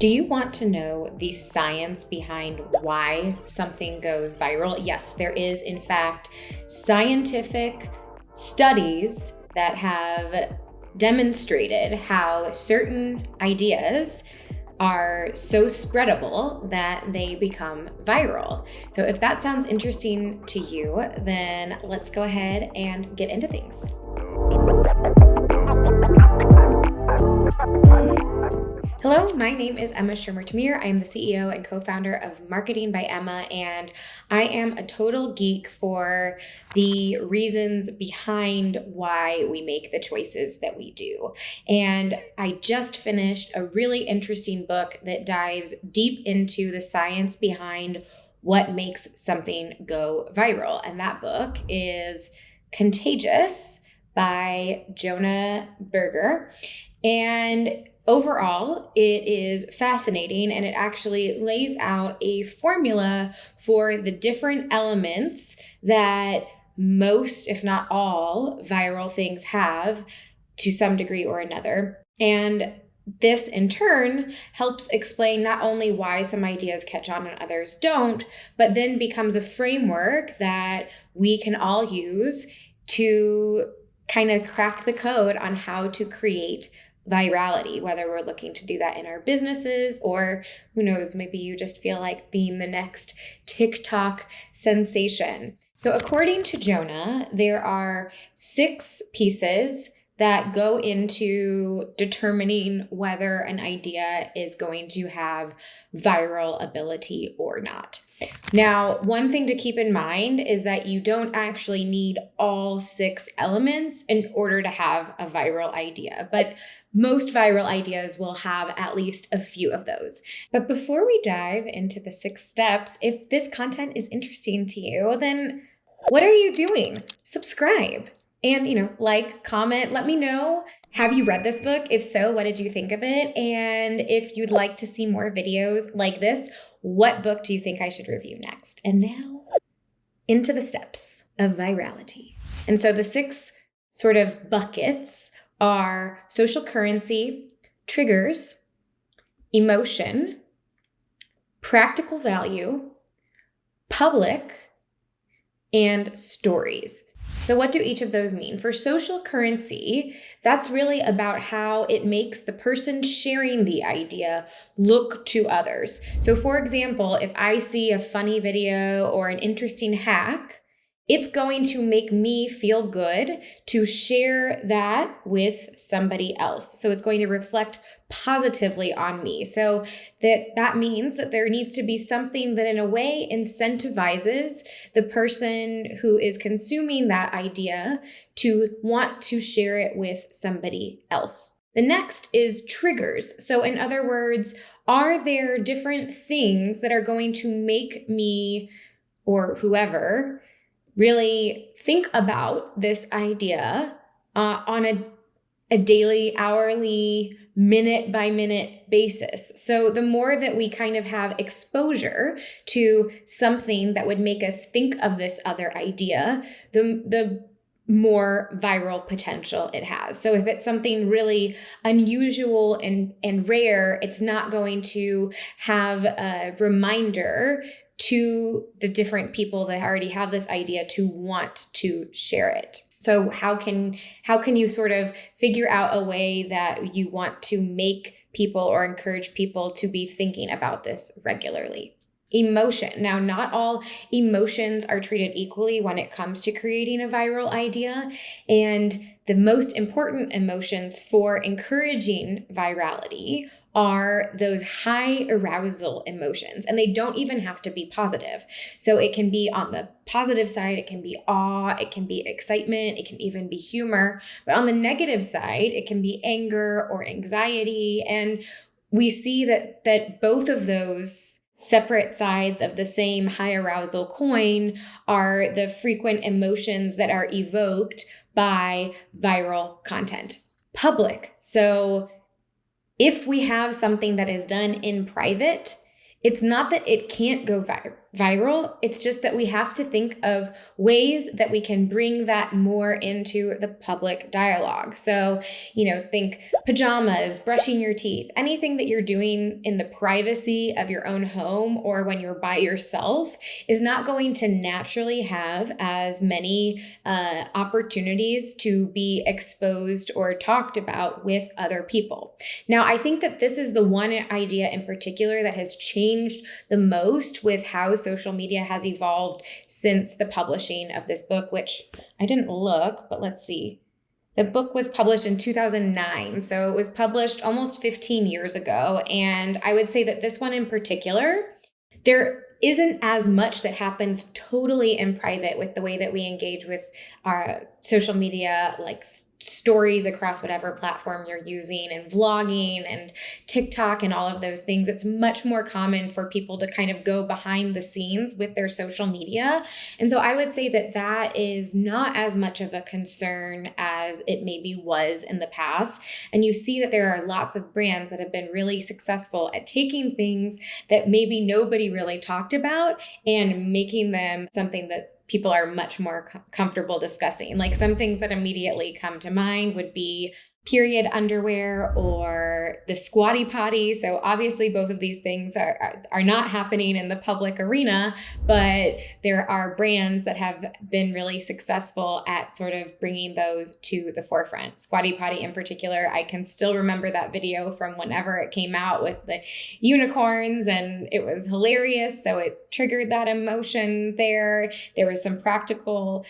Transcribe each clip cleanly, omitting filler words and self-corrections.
Do you want to know the science behind why something goes viral? Yes, there is, in fact, scientific studies that have demonstrated how certain ideas are so spreadable that they become viral. So if that sounds interesting to you, then let's go ahead and get into things. Hello, my name is Emma Shermer-Tamir. I am the CEO and co-founder of Marketing by Emma, and I am a total geek for the reasons behind why we make the choices that we do. And I just finished a really interesting book that dives deep into the science behind what makes something go viral. And that book is Contagious by Jonah Berger. And overall, it is fascinating, and it actually lays out a formula for the different elements that most, if not all, viral things have to some degree or another. And this, in turn, helps explain not only why some ideas catch on and others don't, but then becomes a framework that we can all use to kind of crack the code on how to create virality, whether we're looking to do that in our businesses or who knows, maybe you just feel like being the next TikTok sensation. So according to Jonah, there are 6 pieces that go into determining whether an idea is going to have viral ability or not. Now, one thing to keep in mind is that you don't actually need all 6 elements in order to have a viral idea, but most viral ideas will have at least a few of those. But before we dive into the 6 steps, if this content is interesting to you, then what are you doing? Subscribe. And, like, comment, let me know. Have you read this book? If so, what did you think of it? And if you'd like to see more videos like this, what book do you think I should review next? And now, into the steps of virality. And so the 6 sort of buckets are social currency, triggers, emotion, practical value, public, and stories. So what do each of those mean? For social currency, that's really about how it makes the person sharing the idea look to others. So for example, if I see a funny video or an interesting hack, it's going to make me feel good to share that with somebody else. So it's going to reflect positively on me. So that means that there needs to be something that in a way incentivizes the person who is consuming that idea to want to share it with somebody else. The next is triggers. So in other words, are there different things that are going to make me or whoever really think about this idea on a daily, hourly, minute by minute basis. So the more that we kind of have exposure to something that would make us think of this other idea, the more viral potential it has. So if it's something really unusual and rare, it's not going to have a reminder to the different people that already have this idea to want to share it. So how can you sort of figure out a way that you want to make people or encourage people to be thinking about this regularly? Emotion. Now, not all emotions are treated equally when it comes to creating a viral idea. And the most important emotions for encouraging virality are those high arousal emotions, and they don't even have to be positive. So it can be on the positive side, it can be awe, it can be excitement, it can even be humor. But on the negative side, it can be anger or anxiety. And we see that both of those separate sides of the same high arousal coin are the frequent emotions that are evoked by viral content. Public. So if we have something that is done in private, It's not that it can't go viral. It's just that we have to think of ways that we can bring that more into the public dialogue. So, think pajamas, brushing your teeth, anything that you're doing in the privacy of your own home or when you're by yourself is not going to naturally have as many opportunities to be exposed or talked about with other people. Now, I think that this is the one idea in particular that has changed the most with how social media has evolved since the publishing of this book, which I didn't look, but let's see. The book was published in 2009, so it was published almost 15 years ago. And I would say that this one in particular, there isn't as much that happens totally in private with the way that we engage with our social media, like stories across whatever platform you're using, and vlogging and TikTok and all of those things. It's much more common for people to kind of go behind the scenes with their social media. And so I would say that that is not as much of a concern as it maybe was in the past. And you see that there are lots of brands that have been really successful at taking things that maybe nobody really talked about and making them something that people are much more comfortable discussing. Like some things that immediately come to mind would be period underwear or the squatty potty. So obviously both of these things are not happening in the public arena, but there are brands that have been really successful at sort of bringing those to the forefront. Squatty potty in particular, I can still remember that video from whenever it came out with the unicorns, and it was hilarious. So it triggered that emotion there. There was some practical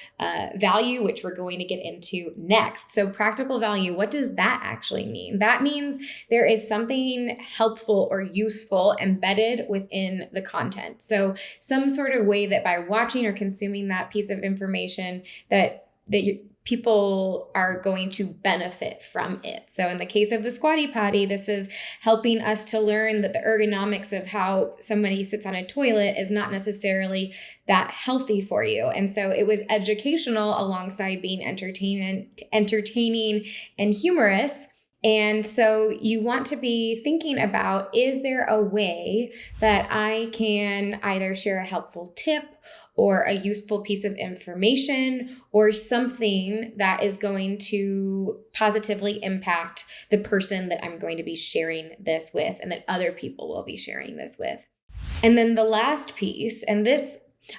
value, which we're going to get into next. So practical value, what does that actually mean? That means there is something helpful or useful embedded within the content. So some sort of way that by watching or consuming that piece of information that people are going to benefit from it. So in the case of the squatty potty, this is helping us to learn that the ergonomics of how somebody sits on a toilet is not necessarily that healthy for you. And so it was educational alongside being entertaining and humorous. And so you want to be thinking about, is there a way that I can either share a helpful tip or a useful piece of information or something that is going to positively impact the person that I'm going to be sharing this with and that other people will be sharing this with. And then the last piece, and this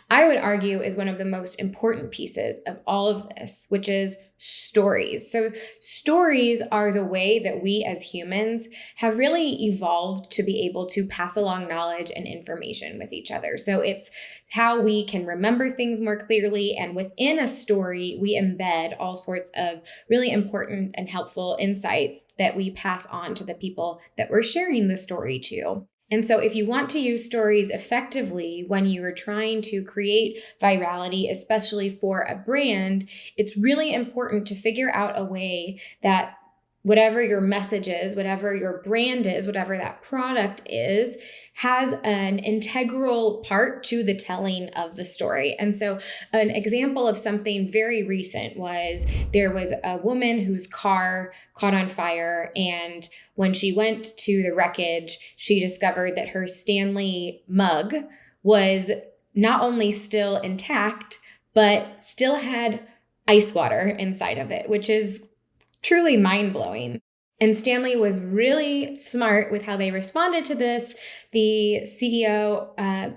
I would argue is one of the most important pieces of all of this, which is stories. So stories are the way that we as humans have really evolved to be able to pass along knowledge and information with each other. So it's how we can remember things more clearly. And within a story, we embed all sorts of really important and helpful insights that we pass on to the people that we're sharing the story to. And so if you want to use stories effectively when you are trying to create virality, especially for a brand, it's really important to figure out a way that whatever your message is, whatever your brand is, whatever that product is, has an integral part to the telling of the story. And so an example of something very recent was there was a woman whose car caught on fire, and when she went to the wreckage, she discovered that her Stanley mug was not only still intact, but still had ice water inside of it, which is truly mind-blowing. And Stanley was really smart with how they responded to this. The CEO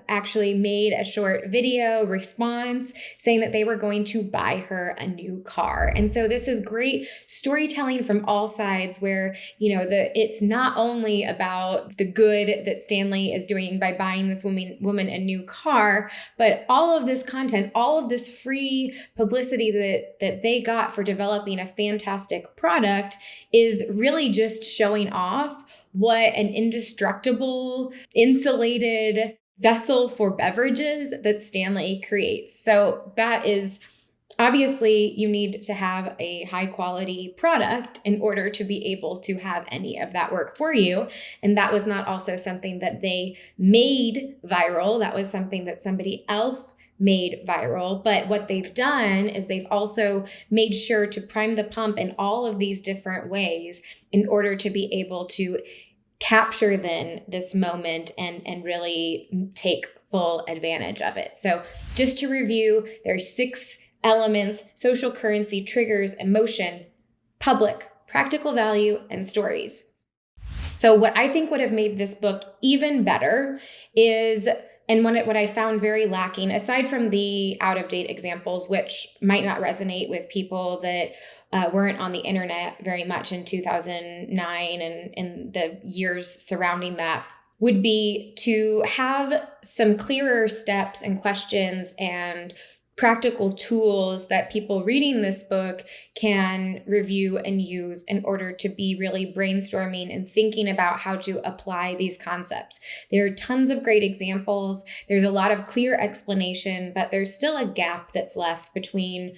actually made a short video response saying that they were going to buy her a new car. And so this is great storytelling from all sides where, it's not only about the good that Stanley is doing by buying this woman a new car, but all of this content, all of this free publicity that they got for developing a fantastic product is really just showing off what an indestructible, insulated vessel for beverages that Stanley creates. So that is obviously you need to have a high quality product in order to be able to have any of that work for you. And that was not also something that they made viral. That was something that somebody else made viral. But what they've done is they've also made sure to prime the pump in all of these different ways in order to be able to capture then this moment and really take full advantage of it. So just to review, there are 6 elements: social currency, triggers, emotion, public, practical value, and stories. So what I think would have made this book even better is, and what I found very lacking, aside from the out-of-date examples, which might not resonate with people that weren't on the internet very much in 2009 and the years surrounding that, would be to have some clearer steps and questions and practical tools that people reading this book can review and use in order to be really brainstorming and thinking about how to apply these concepts. There are tons of great examples. There's a lot of clear explanation, but there's still a gap that's left between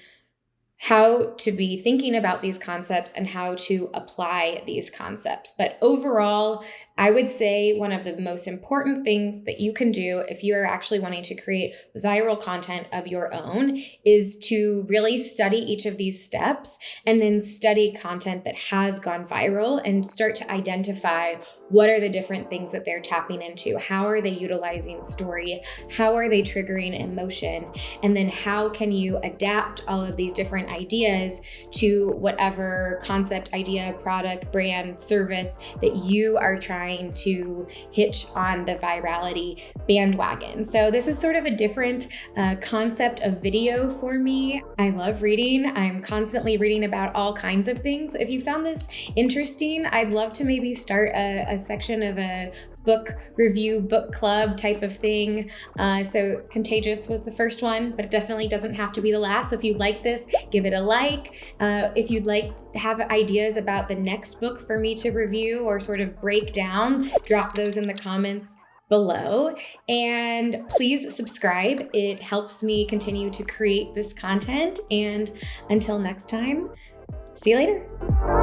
how to be thinking about these concepts and how to apply these concepts. But overall, I would say one of the most important things that you can do if you are actually wanting to create viral content of your own is to really study each of these steps and then study content that has gone viral and start to identify what are the different things that they're tapping into. How are they utilizing story? How are they triggering emotion? And then how can you adapt all of these different ideas to whatever concept, idea, product, brand, service that you are trying to hitch on the virality bandwagon. So this is sort of a different concept of video for me. I love reading. I'm constantly reading about all kinds of things. If you found this interesting, I'd love to maybe start a section of a book review, book club type of thing. So Contagious was the first one, but it definitely doesn't have to be the last. So if you like this, give it a like. If you'd like to have ideas about the next book for me to review or sort of break down, drop those in the comments below. And please subscribe. It helps me continue to create this content. And until next time, see you later.